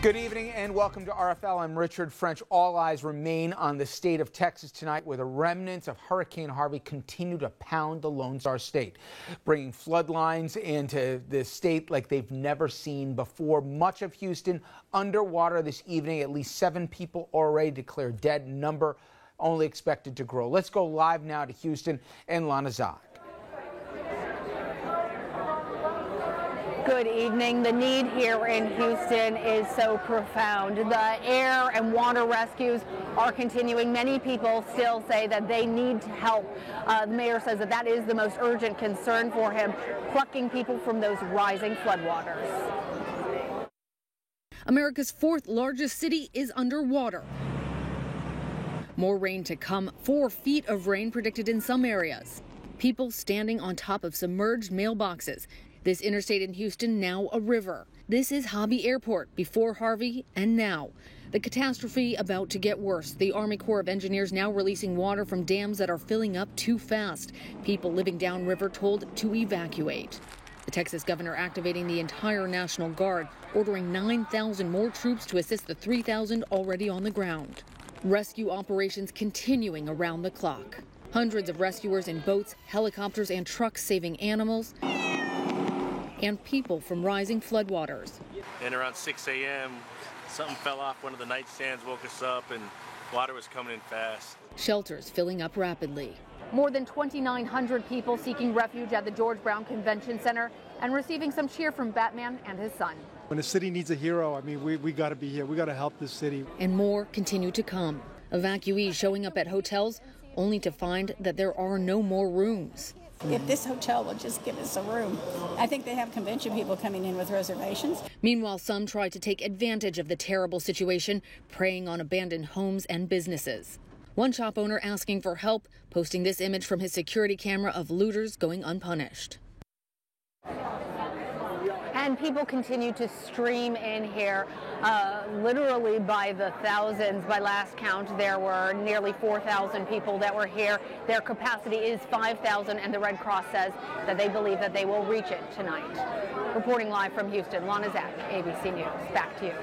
Good evening and welcome to RFL. I'm Richard French. All eyes remain on the state of Texas tonight, where the remnants of Hurricane Harvey continue to pound the Lone Star State, bringing flood lines into the state like they've never seen before. Much of Houston underwater this evening. At least 7 people already declared dead. Number only expected to grow. Let's go live now to Houston and Lana Zak. Good evening. The need here in Houston is so profound. The air and water rescues are continuing. Many people still say that they need help. The mayor says that is the most urgent concern for him, plucking people from those rising floodwaters. America's 4th largest city is underwater. More rain to come, 4 feet of rain predicted in some areas. People standing on top of submerged mailboxes. This interstate in Houston now a river. This is Hobby Airport before Harvey and now. The catastrophe about to get worse. The Army Corps of Engineers now releasing water from dams that are filling up too fast. People living downriver told to evacuate. The Texas governor activating the entire National Guard, ordering 9,000 more troops to assist the 3,000 already on the ground. Rescue operations continuing around the clock. Hundreds of rescuers in boats, helicopters, and trucks saving animals and people from rising floodwaters. And around 6 a.m., something fell off one of the nightstands, woke us up, and water was coming in fast. Shelters filling up rapidly. More than 2,900 people seeking refuge at the George Brown Convention Center and receiving some cheer from Batman and his son. When a city needs a hero, I mean, we got to be here. We got to help this city. And more continue to come. Evacuees showing up at hotels only to find that there are no more rooms. If this hotel will just give us a room. I think they have convention people coming in with reservations. Meanwhile, some try to take advantage of the terrible situation, preying on abandoned homes and businesses. One shop owner asking for help, posting this image from his security camera of looters going unpunished. And people continue to stream in here, literally by the thousands. By last count, there were nearly 4,000 people that were here. Their capacity is 5,000, and the Red Cross says that they believe that they will reach it tonight. Reporting live from Houston, Lana Zak, ABC News. Back to you.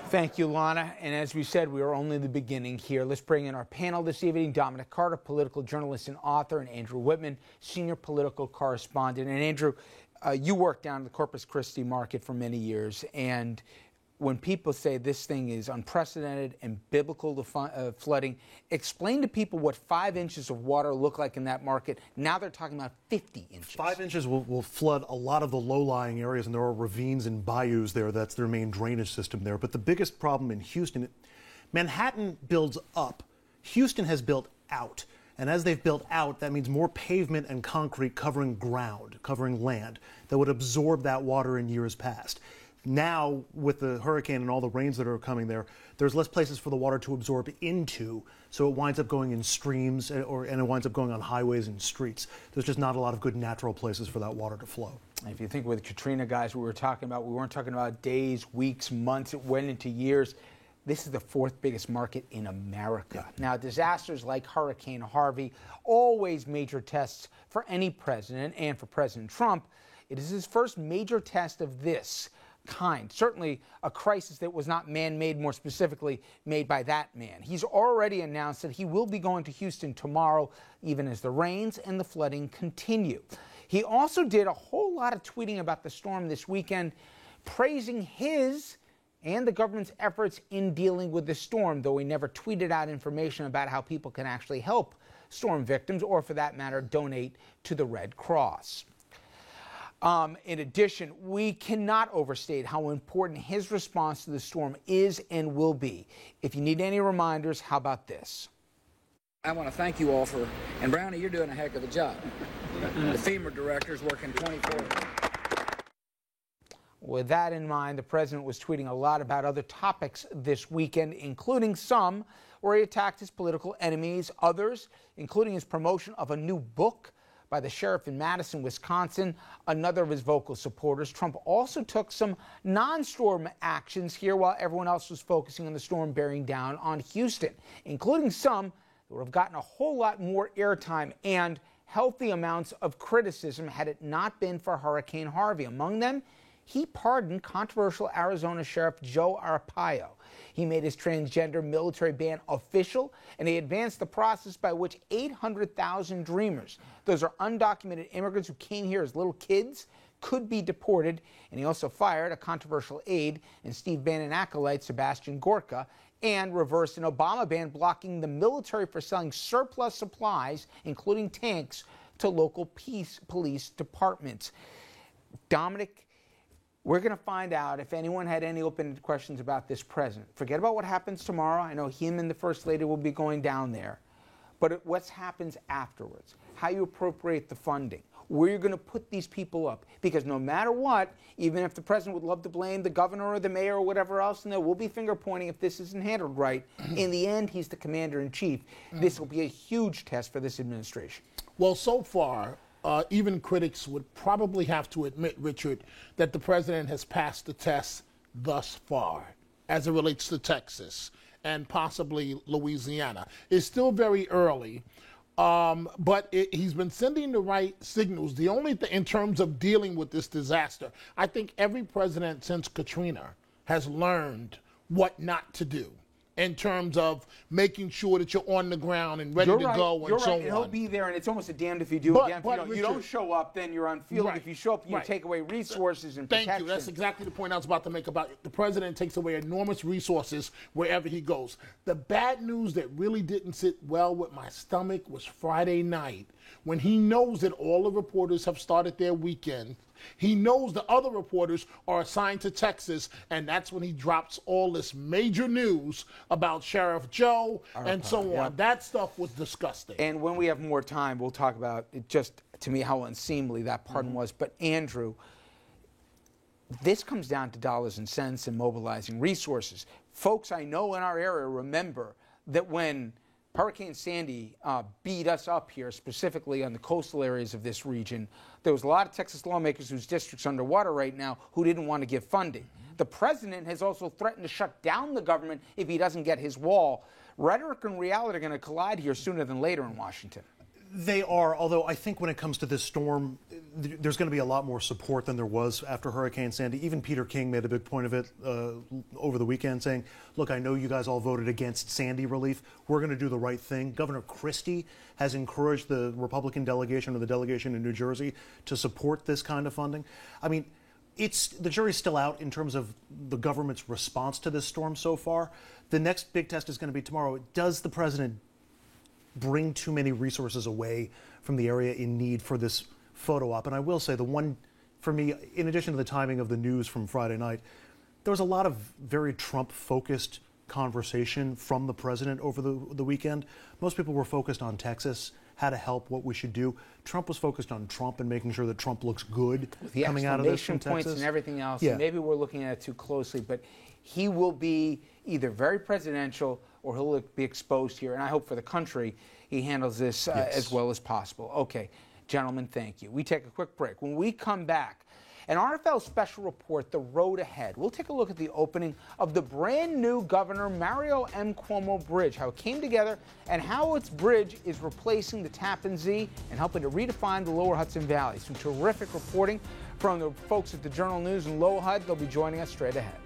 Thank you, Lana. And as we said, we are only the beginning here. Let's bring in our panel this evening. Dominic Carter, political journalist and author, and Andrew Whitman, senior political correspondent. And Andrew, you worked down in the Corpus Christi market for many years, and when people say this thing is unprecedented and biblical to flooding, explain to people what 5 inches of water look like in that market. Now they're talking about 50 inches. 5 inches will flood a lot of the low-lying areas, and there are ravines and bayous there. That's their main drainage system there. But the biggest problem in Houston, Manhattan builds up. Houston has built out. And as they've built out, that means more pavement and concrete covering ground, covering land that would absorb that water in years past. Now, with the hurricane and all the rains that are coming there, there's less places for the water to absorb into, so it winds up going in streams and it winds up going on highways and streets. There's just not a lot of good natural places for that water to flow. If you think with Katrina, guys, we weren't talking about days, weeks, months. It went into years. This is the 4th biggest market in America. Now, disasters like Hurricane Harvey, always major tests for any president, and for President Trump. It is his first major test of this kind. Certainly a crisis that was not man-made, more specifically made by that man. He's already announced that he will be going to Houston tomorrow, even as the rains and the flooding continue. He also did a whole lot of tweeting about the storm this weekend, praising his and the government's efforts in dealing with the storm, though he never tweeted out information about how people can actually help storm victims or, for that matter, donate to the Red Cross. In addition, we cannot overstate how important his response to the storm is and will be. If you need any reminders, how about this? I want to thank you all and Brownie, you're doing a heck of a job. The FEMA director's working 24 hours. With that in mind, the president was tweeting a lot about other topics this weekend, including some where he attacked his political enemies, others, including his promotion of a new book by the sheriff in Madison, Wisconsin, another of his vocal supporters. Trump also took some non-storm actions here while everyone else was focusing on the storm bearing down on Houston, including some that would have gotten a whole lot more airtime and healthy amounts of criticism had it not been for Hurricane Harvey. Among them, he pardoned controversial Arizona Sheriff Joe Arpaio. He made his transgender military ban official, and he advanced the process by which 800,000 Dreamers, those are undocumented immigrants who came here as little kids, could be deported. And he also fired a controversial aide and Steve Bannon acolyte Sebastian Gorka, and reversed an Obama ban blocking the military for selling surplus supplies, including tanks, to local police departments. Dominic, we're going to find out if anyone had any open questions about this president. Forget about what happens tomorrow. I know him and the First Lady will be going down there. But what happens afterwards, how you appropriate the funding, where you're going to put these people up. Because no matter what, even if the president would love to blame the governor or the mayor or whatever else, and there will be finger pointing if this isn't handled right, in the end, he's the commander-in-chief. This will be a huge test for this administration. Well, so far, even critics would probably have to admit, Richard, that the president has passed the test thus far as it relates to Texas and possibly Louisiana. It's still very early. But he's been sending the right signals. The only thing in terms of dealing with this disaster, I think every president since Katrina has learned what not to do in terms of making sure that you're on the ground and ready to go and so on. And he'll be there, and it's almost a damned if you do, damned if you don't. You don't show up, then you're on field. Right. If you show up, you take away resources and protection. Thank you. That's exactly the point I was about to make about it. The president takes away enormous resources wherever he goes. The bad news that really didn't sit well with my stomach was Friday night when he knows that all the reporters have started their weekend. He knows the other reporters are assigned to Texas, and that's when he drops all this major news about Sheriff Joe and so on. Yep. That stuff was disgusting. And when we have more time, we'll talk about it, just, to me, how unseemly that pardon was. But, Andrew, this comes down to dollars and cents and mobilizing resources. Folks I know in our area remember that when Hurricane Sandy beat us up here, specifically on the coastal areas of this region, there was a lot of Texas lawmakers whose district's underwater right now who didn't want to give funding. The president has also threatened to shut down the government if he doesn't get his wall. Rhetoric and reality are going to collide here sooner than later in Washington. They are, although I think when it comes to this storm, there's going to be a lot more support than there was after Hurricane Sandy. Even Peter King made a big point of it over the weekend, saying, look, I know you guys all voted against Sandy relief. We're going to do the right thing. Governor Christie has encouraged the Republican delegation or the delegation in New Jersey to support this kind of funding. I mean, the jury's still out in terms of the government's response to this storm so far. The next big test is going to be tomorrow. Does the president bring too many resources away from the area in need for this photo op? And I will say, the one, for me, in addition to the timing of the news from Friday night, there was a lot of very Trump-focused conversation from the president over the weekend. Most people were focused on Texas, how to help, what we should do. Trump was focused on Trump and making sure that Trump looks good coming out of this from Texas. Points and everything else. Yeah. And maybe we're looking at it too closely, but he will be either very presidential or he'll be exposed here. And I hope for the country he handles this as well as possible. Okay, gentlemen, thank you. We take a quick break. When we come back, an RFL special report, The Road Ahead. We'll take a look at the opening of the brand new Governor Mario M. Cuomo Bridge, how it came together, and how its bridge is replacing the Tappan Zee and helping to redefine the Lower Hudson Valley. Some terrific reporting from the folks at the Journal News in Lower Hud. They'll be joining us straight ahead.